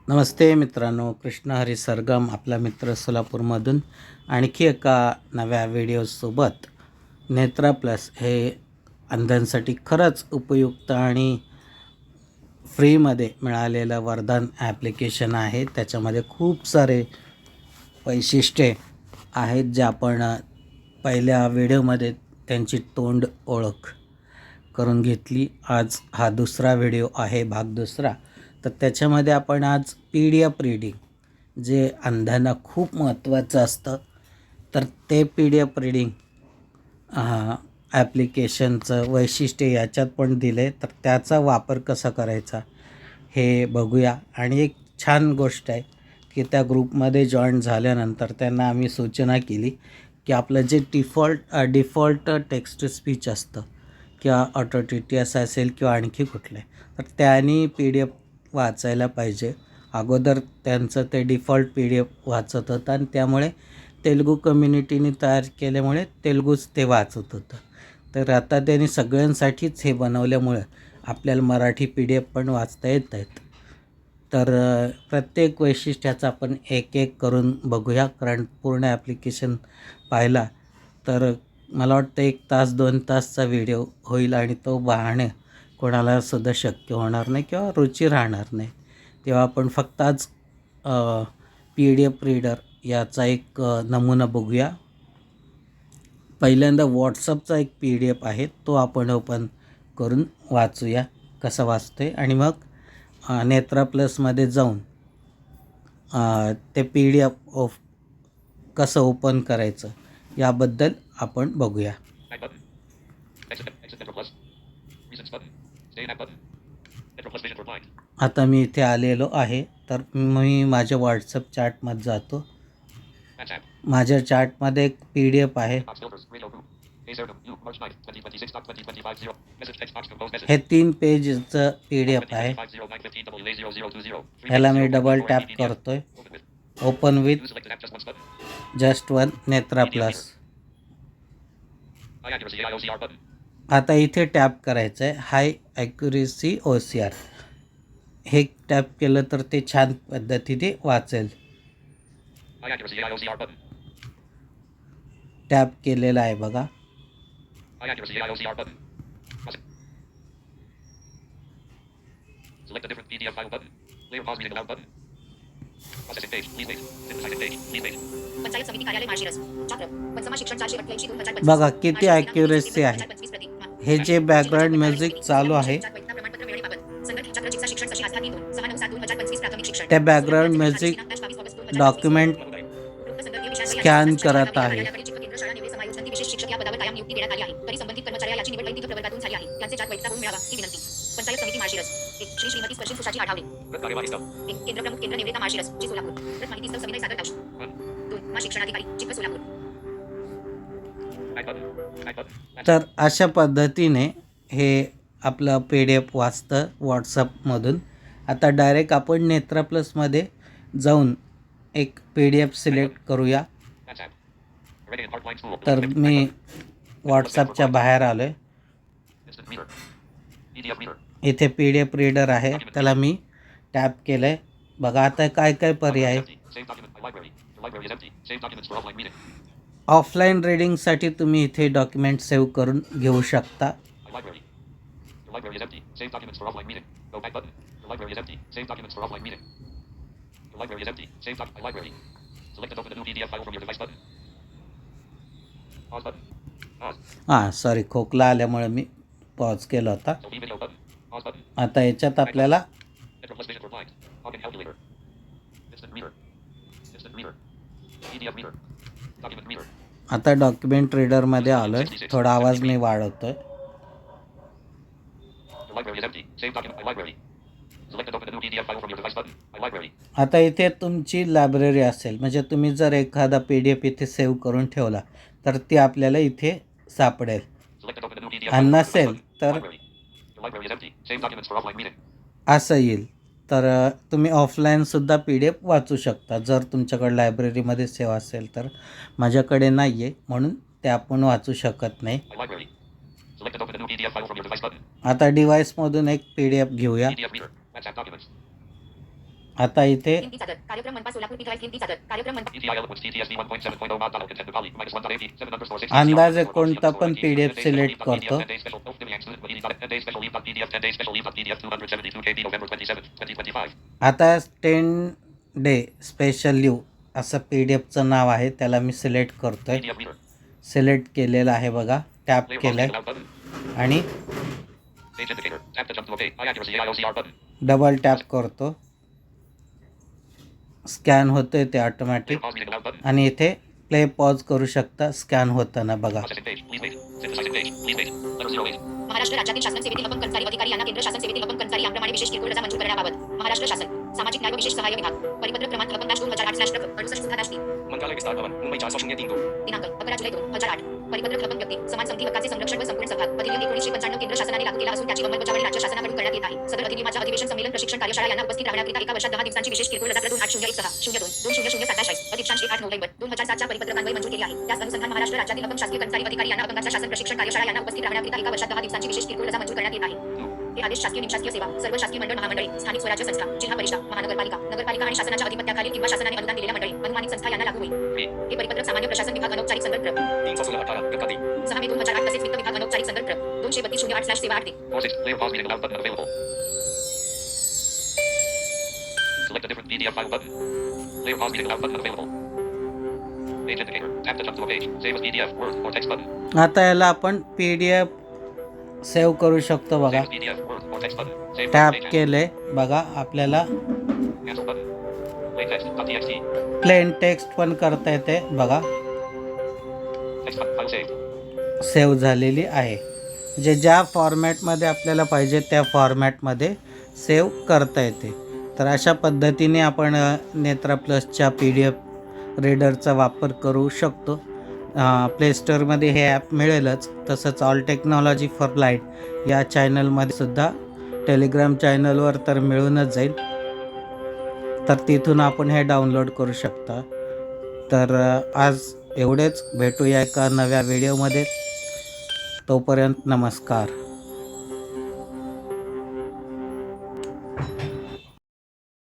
नमस्ते मित्रांनो, कृष्ण हरी सरगम आपला मित्र सोलापूरमधून आणखी एका नव्या व्हिडिओसोबत. नेत्रा प्लस हे अंधांसाठी खरंच उपयुक्त आणि फ्रीमध्ये मिळालेलं वरदान ॲप्लिकेशन आहे. त्याच्यामध्ये खूप सारे वैशिष्ट्ये आहेत जे आपण पहिल्या व्हिडिओमध्ये त्यांची तोंड ओळख करून घेतली. आज हा दुसरा व्हिडिओ आहे, भाग दुसरा. तर त्याच्यामध्ये आपण आज PDF रीडिंग जे अंधांना खूप महत्त्वाचं असतं, तर ते PDF रीडिंग ॲप्लिकेशनचं वैशिष्ट्य याच्यात पण दिले, तर त्याचा वापर कसा करायचा हे बघूया. आणि एक छान गोष्ट आहे की त्या ग्रुपमध्ये जॉईन झाल्यानंतर त्यांना आम्ही सूचना केली की आपलं जे डिफॉल्ट टेक्स्ट टू स्पीच असतं किंवा ऑटो TTS असेल किंवा आणखी कुठले, तर त्यांनी PDF वाचायला पाहिजे. अगोदर त्यांचं ते डिफॉल्ट PDF वाचत होतं आणि त्यामुळे तेलुगू कम्युनिटीने तयार केल्यामुळे तेलुगूच ते वाचत होतं. तर आता त्यांनी सगळ्यांसाठीच हे बनवल्यामुळे आपल्याला मराठी PDF पण वाचता येत आहेत. तर प्रत्येक वैशिष्ट्याचा आपण एक एक करून बघूया, कारण पूर्ण ॲप्लिकेशन पाहिला तर मला वाटतं 1 तास 2 तासचा व्हिडिओ होईल आणि तो पाहणे कोणाला सुद्धा शक्य होणार नाही किंवा रुची राहणार नाही. तेव्हा आपण फक्त आज PDF रीडर याचा एक नमुना बघूया. पहिल्यांदा व्हॉट्सअपचा एक PDF आहे, तो आपण ओपन करून वाचूया कसा वाचतोय आणि मग नेत्रा प्लसमध्ये जाऊन ते PDF कसं ओपन करायचं याबद्दल आपण बघूया. आता मी इथे आलेलो आहे, तर मी माझ्या व्हॉट्सअप चॅटमध्ये जातो. माझ्या चॅटमध्ये एक PDF आहे. हे 3 पेजचं PDF आहे. ह्याला मी डबल टॅप करतोय. Open with just one Netra plus. आता इथे टॅप करायचं आहे हाय ॲक्युरेसी OCR. हे टॅप केलं तर ते छान पद्धतीने वाचेल. टॅप केलेला आहे बघा. बघा किती ॲक्युरेसी आहे. हे जे बॅकग्राऊंड म्युझिक चालू आहे, त्या बॅकग्राऊंड म्युझिक डॉक्युमेंट स्कॅन करत आहे. तर अशा पद्धतीने हे आपलं PDF वाचतं व्हॉट्सअपमधून. आता डायरेक्ट आपण नेत्रा प्लसमध्ये जाऊन एक PDF सिलेक्ट करूया. तर मी व्हॉट्सअपच्या बाहेर आलो आहे. इथे PDF रीडर आहे, त्याला मी टॅप केलं आहे. बघा आता काय काय पर्याय. ऑफलाईन रीडिंगसाठी तुम्ही इथे डॉक्युमेंट सेव्ह करून घेऊ शकता. सॉरी, खोकला आल्यामुळे मी पॉज केला होता. आता याच्यात आपल्याला आता डॉक्युमेंट रीडरमध्ये आलो आहे. थोडा आवाज मी वाढवतोय. आता इथे तुमची लायब्ररी असेल, म्हणजे तुम्ही जर एखादा PDF इथे सेव्ह करून ठेवला तर ती आपल्याला इथे सापडेल. आणि नसेल तर असं येईल. तर तुम्ही ऑफलाईनसुद्धा PDF वाचू शकता जर तुमच्याकडे लायब्ररीमध्ये सेव्ह असेल तर. माझ्याकडे नाही आहे म्हणून ते आपण वाचू शकत नाही. आता डिव्हाइसमधून एक PDF घेऊया. आता इथे हिंदी चादर कार्यक्रम मनपा सोलापूर पीठ हिंदी चादर कार्यक्रम मनपा ETI eloquence TTSD 1.7.0 mod download content Nepali -1.AP 7 underscore 6 अंदाजे कोणता पण PDF सिलेक्ट करतो. 10 days special leave PDF 10 days special leave PDF 272 KB November 27 2025 आता 10 डे स्पेशल लिव्ह असं PDF चं नाव आहे, त्याला मी सिलेक्ट करतोय. PDF reader सिलेक्ट केलेलं आहे बघा, टॅप player pause केलंय allow button आणि page indicator tap to jump to OK high accuracy IOCR button double tap करतो. स्कॅन होतोय ते player automatic pause reading aloud button आणि इथे प्ले पॉज करू शकता स्कॅन होताना बघा. processing page please wait synthesizing page please wait letter 08 Maharashtra राज्यातील शासन सेवेतील अपंग कर्मचारी अधिकारी यांना केंद्र शासन सेवेतील अपंग कर्मचारी यांप्रमाणे विशेष किरकोळ रजा मंजूर करण्याबाबत महाराष्ट्र शासन सामाजिक न्याय व विशेष सहाय्य विभाग परिपत्रक क्रमांक अपंग 2008/68 मंत्रालय विस्तार भवन मुंबई 4032 दिनांक 11 जुलै 2008 परिपत्रक अपंग व्यक्ती समान संधी हक्काचे संरक्षण व संपूर्ण सहभाग अधिनियम 1995 केंद्र शासनाने लागू केला असून त्याची अंमलबजावणी राज्य शासनाकडून करण्यात येत आहे. सदर अधिनियमाच्या अधिवेशन संमेलन प्रशिक्षण कार्यशाळा यांना उपस्थित राहण्याकरिता एका वर्षात 10 दिवसांची विशेष किरकोळ रजा 2801/6/02/2027 अधिक 8 परिपत्रकान्वये मंजूर केली आहे. त्याच अनुसंधान महाराष्ट्र राज्यातील अपंग शासकीय कर्मचारी अधिकारी यांना अपंगाच्या शासन प्रशिक्षण कार्यशाळा यांना उपस्थित राहण्याकरिता एका वर्षात 10 दिवसांची विशेष किरकोळ रजा मंजूर करण्यात येत आहे. हे आदेश शासकीय निमशासकीय सेवा सर्व शासकीय मंडळ महामंडळी स्थानिक स्वराज्य संस्था जिल्हा परिषद महानगरपालिका नगरपालिका आणि शासनाच्या अधिपत्याखालील किंवा शासनाने अनुदान दिलेल्या मंडळी अनुमानित संस्था यांना लागू होईल. हे परिपत्रक सामान्य प्रशासन विभाग अनौपचारिक संदर्भ 6 मे 2008 तसेच वित्त विभाग अनौपचारिक संदर्भ 23208/सेवा 8 ते Pause it. Player pause reading aloud button available. Select a different PDF file button. Player pause reading aloud button available. Page indicator. Tap to jump to a page. Save as PDF, Word, or text button. आता याला आपण PDF save करू शकतो बघा. Save as PDF, Word, or text button. Save tap page. केले बघा, आपल्याला Cancel button. Plain text. .txt. Plain text पण करता येते बघा. Text button. File saved. Save झालेली आहे. म्हणजे ज्या फॉर्मॅटमध्ये आपल्याला पाहिजे त्या फॉर्मॅटमध्ये सेव्ह करता येते. तर अशा पद्धतीने आपण नेत्रा प्लसच्या PDF रीडरचा वापर करू शकतो. प्ले स्टोअरमध्ये हे ॲप मिळेलच. तसंच ऑल टेक्नॉलॉजी फॉर लाईट या चॅनलमध्ये सुद्धा टेलिग्राम चॅनलवर तर मिळूनच जाईल. तर तिथून आपण हे डाउनलोड करू शकता. तर आज एवढेच. भेटूया एका नव्या व्हिडिओमध्ये. तोपर्यंत नमस्कार.